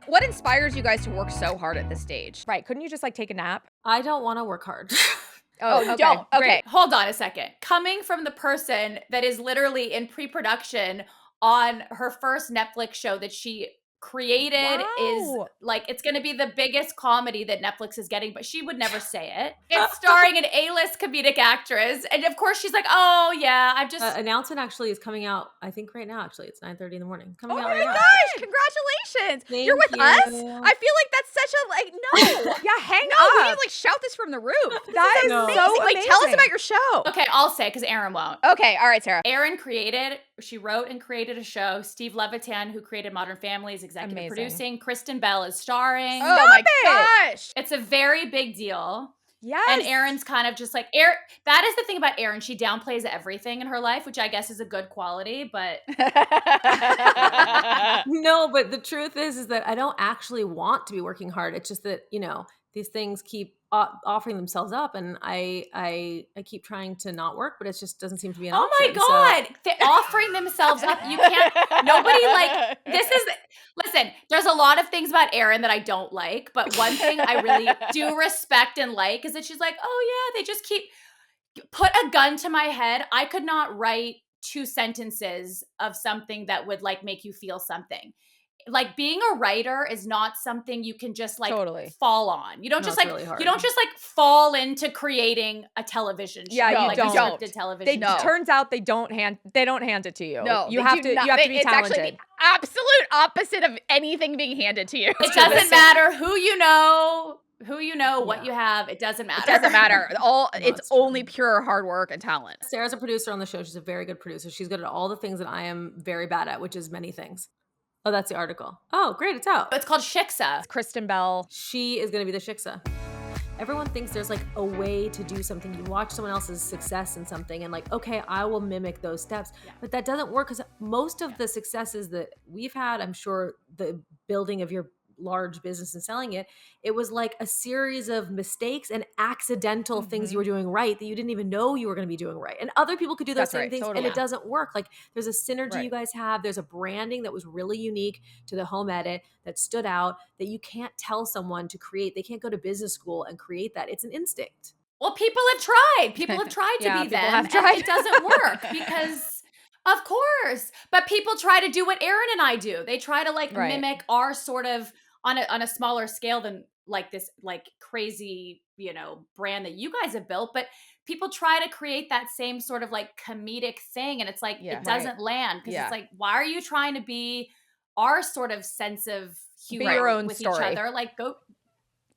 What inspires you guys to work so hard at this stage? Right. Couldn't you just like take a nap? I don't want to work hard. Oh, You okay. don't. Okay, Great. hold on a second. Coming from the person that is literally in pre-production on her first Netflix show that she created is Wow. like, it's going to be the biggest comedy that Netflix is getting, but she would never say it. It's starring an A-list comedic actress. And of course she's like, oh yeah, I've just... announcement actually is coming out, I think right now, actually. It's 9:30 in the morning. Coming Oh out my right now. gosh, congratulations. Thank You're with you. us? I feel like that's such a like no. Yeah, hang No, we up. need to like shout this from the roof. That is No. so Like tell us amazing. about your show. Okay, I'll say because Erin won't. Okay, all right, Sarah. Erin she wrote and created a show. Steve Levitan, who created Modern Family, is executive Amazing. producing. Kristen Bell is starring. Oh my gosh. It's a very big deal. Yes. And Erin's kind of just like, that is the thing about Erin. She downplays everything in her life, which I guess is a good quality, but No, but the truth is that I don't actually want to be working hard. It's just that, these things keep offering themselves up, and I keep trying to not work, but it just doesn't seem to be an oh option. my God, they're offering themselves up. You can't, nobody like, listen, there's a lot of things about Erin that I don't like, but one thing I really do respect and like is that she's like, oh yeah, they just put a gun to my head. I could not write 2 sentences of something that would like make you feel something. Like being a writer is not something you can just like Totally. fall on. You don't No, just it's like, really hard. you don't just like fall into creating a television show. Yeah, you like don't. a scripted television They show. turns out they don't hand it to you. No, you they have do to not. you have to be It's actually talented. the absolute opposite of anything being handed to you. It doesn't matter who you know, what Yeah. you have. It doesn't matter. It doesn't matter. It's it's true. only pure hard work and talent. Sarah's a producer on the show. She's a very good producer. She's good at all the things that I am very bad at, which is many things. Oh, that's the article. Oh, great. It's out. It's called Shiksa. Kristen Bell. She is going to be the Shiksa. Everyone thinks there's like a way to do something. You watch someone else's success in something and like, okay, I will mimic those steps. Yeah. But that doesn't work because most of the successes that we've had, I'm sure the building of your large business and selling it, it was like a series of mistakes and accidental things you were doing right that you didn't even know you were going to be doing right. And other people could do those That's same right, things totally. and it doesn't work. Like there's a synergy Right. you guys have. There's a branding that was really unique to the home edit that stood out that you can't tell someone to create. They can't go to business school and create that. It's an instinct. Well, people have tried. People have tried to Yeah, be people them. have And tried. it doesn't work because, of course. But people try to do what Erin and I do. They try to like Right. mimic our sort of on a smaller scale than like this like crazy, brand that you guys have built. But people try to create that same sort of like comedic thing, and it's like Yeah. it doesn't land because Yeah. it's like, why are you trying to be our sort of sense of humor your own with story. each other? Like go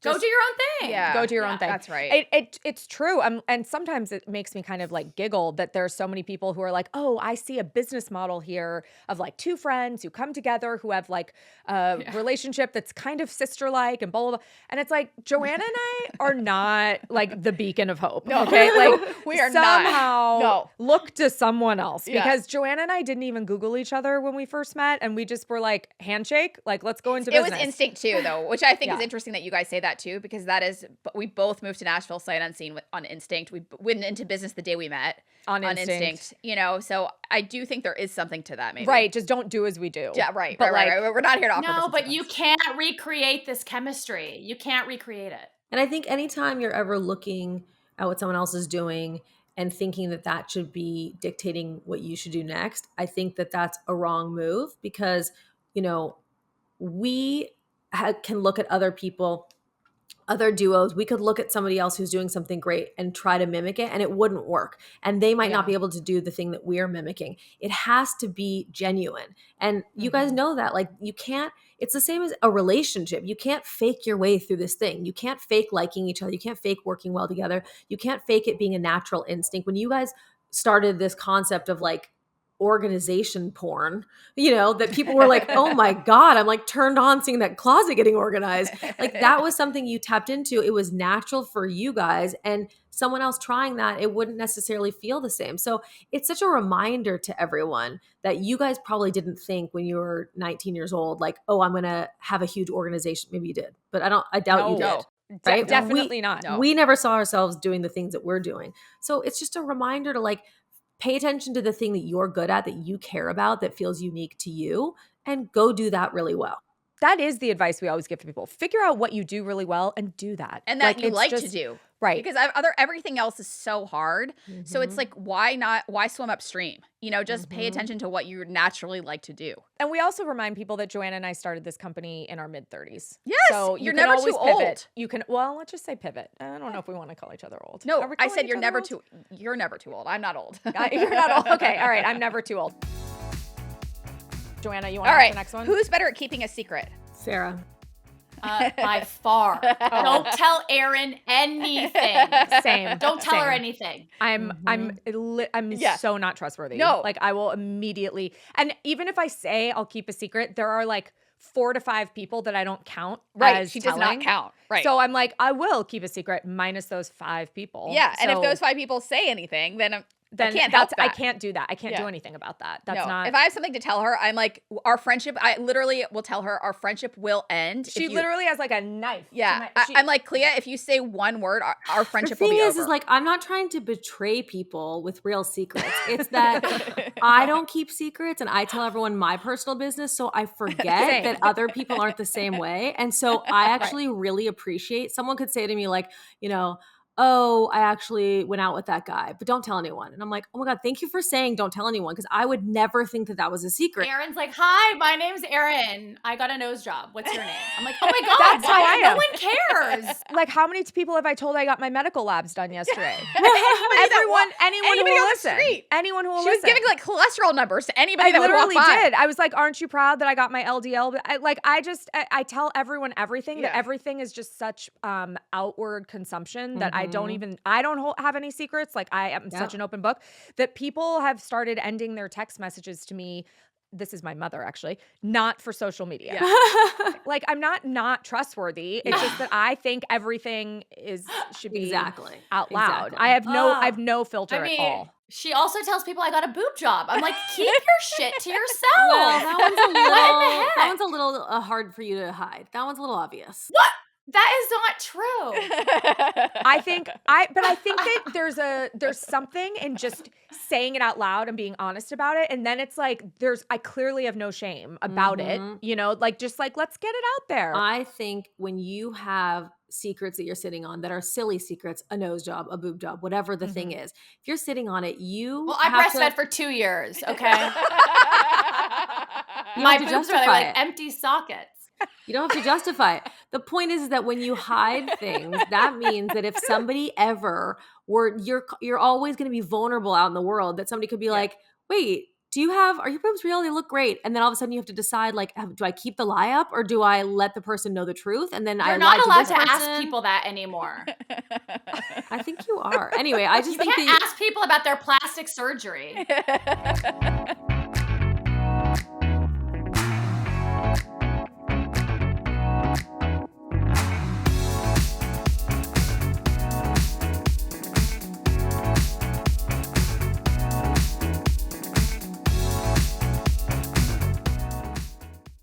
Just do your own thing. Yeah. Go do your own thing. That's right. It's true. And sometimes it makes me kind of like giggle that there's so many people who are like, oh, I see a business model here of like 2 friends who come together who have like a relationship that's kind of sister-like and blah, blah, blah. And it's like, Joanna and I are not like the beacon of hope. No. Okay. Like We are not. somehow No. look to someone else Yeah. because Joanna and I didn't even Google each other when we first met. And we just were like, handshake, like, let's go into It business. was instinct too, though, which I think is Yeah. interesting that you guys say that too, because that is, we both moved to Nashville sight unseen on instinct. We went into business the day we met On on instinct. instinct, so I do think there is something to that maybe. Right. Just don't do as we do. Yeah, right, But right. like, We're not here to offer No, business but you advice. can't recreate this chemistry. You can't recreate it. And I think anytime you're ever looking at what someone else is doing and thinking that that should be dictating what you should do next, I think that that's a wrong move because, we can look at other people, other duos. We could look at somebody else who's doing something great and try to mimic it and it wouldn't work. And they might not be able to do the thing that we are mimicking. It has to be genuine. And you guys know that, like, you can't, it's the same as a relationship. You can't fake your way through this thing. You can't fake liking each other. You can't fake working well together. You can't fake it being a natural instinct. When you guys started this concept of like organization porn, that people were like, oh my God, I'm like turned on seeing that closet getting organized. Like that was something you tapped into. It was natural for you guys, and someone else trying that, it wouldn't necessarily feel the same. So it's such a reminder to everyone that you guys probably didn't think when you were 19 years old, like, oh, I'm going to have a huge organization. Maybe you did, but I doubt you did. No. Right? Definitely not. No. We never saw ourselves doing the things that we're doing. So it's just a reminder to like pay attention to the thing that you're good at, that you care about, that feels unique to you, and go do that really well. that is the advice we always give to people. Figure out what you do really well and do that. And that you it's like just- to do. Right. Because everything else is so hard. So it's like, why swim upstream? You know, just pay attention to what you naturally like to do. And we also remind people that Joanna and I started this company in our mid-30s. Yes, so you're can never always too pivot. old. You can, well, let's just say pivot. I don't know if we want to call each other old. No, Are we I calling said each you're other never old? you're never too old. I'm not old. You're not old. Okay, all right. I'm never too old. Joanna, you want All to right, ask the next one? who's better at keeping a secret? Sarah. By far. Don't tell Erin anything. Same. Don't tell her Same. anything. I'm Yeah. so not trustworthy. No. Like I will immediately, and even if I say I'll keep a secret, there are like 4 to 5 people that I don't count as She does telling. not count. Right. So I'm like, I will keep a secret minus those 5 people. yeah, and if So those 5 people say anything, then I can't that's help that. I can't do that. I can't Yeah. do anything about that. That's no. not. If I have something to tell her, I'm like, our friendship. I literally will tell her our friendship will end. she if you- literally has like a knife. to Yeah, my- I'm like, Clea, if you say one word, our The friendship will thing be is, over. is like, I'm not trying to betray people with real secrets. It's that I don't keep secrets and I tell everyone my personal business. So I forget Same. that other people aren't the same way. And so I actually really appreciate, someone could say to me like, you know, oh, I actually went out with that guy, but don't tell anyone. And I'm like, oh my God, thank you for saying don't tell anyone. Cause I would never think that that was a secret. Erin's like, hi, my name's Erin. I got a nose job. What's your name? I'm like, oh my God, That's how I no am. one cares. like how many people have I told I got my medical labs done yesterday? Anyone anyone on who will the listen. street. Anyone who will She was listen. giving like cholesterol numbers to anybody I that would walk literally by. did. I was like, "Aren't you proud that I got my LDL?" I tell everyone everything. That Yeah. everything is just such outward consumption that I don't Mhm. have any secrets. Like I am such an open book that people have started ending their text messages to me. This is my mother actually, not for social media. Like I'm not trustworthy. It's just that I think everything should be Exactly. out loud. Exactly. I have no filter I mean, at all. she also tells people I got a boob job. I'm like, keep your shit to yourself. Well, that one's a What in the little, heck? that one's a little hard for you to hide. That one's a little obvious. What? That is not true. I think that there's something in just saying it out loud and being honest about it. And then it's like I clearly have no shame about it. You know, like just like let's get it out there. I think when you have secrets that you're sitting on that are silly secrets, a nose job, a boob job, whatever the thing is, if you're sitting on it, Well, I have breastfed to, for 2 years, okay? you My have to boobs are justify like it. empty sockets. You don't have to justify it. The point is that when you hide things, that means that if somebody ever you're always going to be vulnerable out in the world, that somebody could be like, wait, are your boobs real? They look great. And then all of a sudden you have to decide like, do I keep the lie up or do I let the person know the truth? And then You're I not lied allowed to to this ask person. people that anymore. I think you are. Anyway, I just You think can't that ask people about their plastic surgery.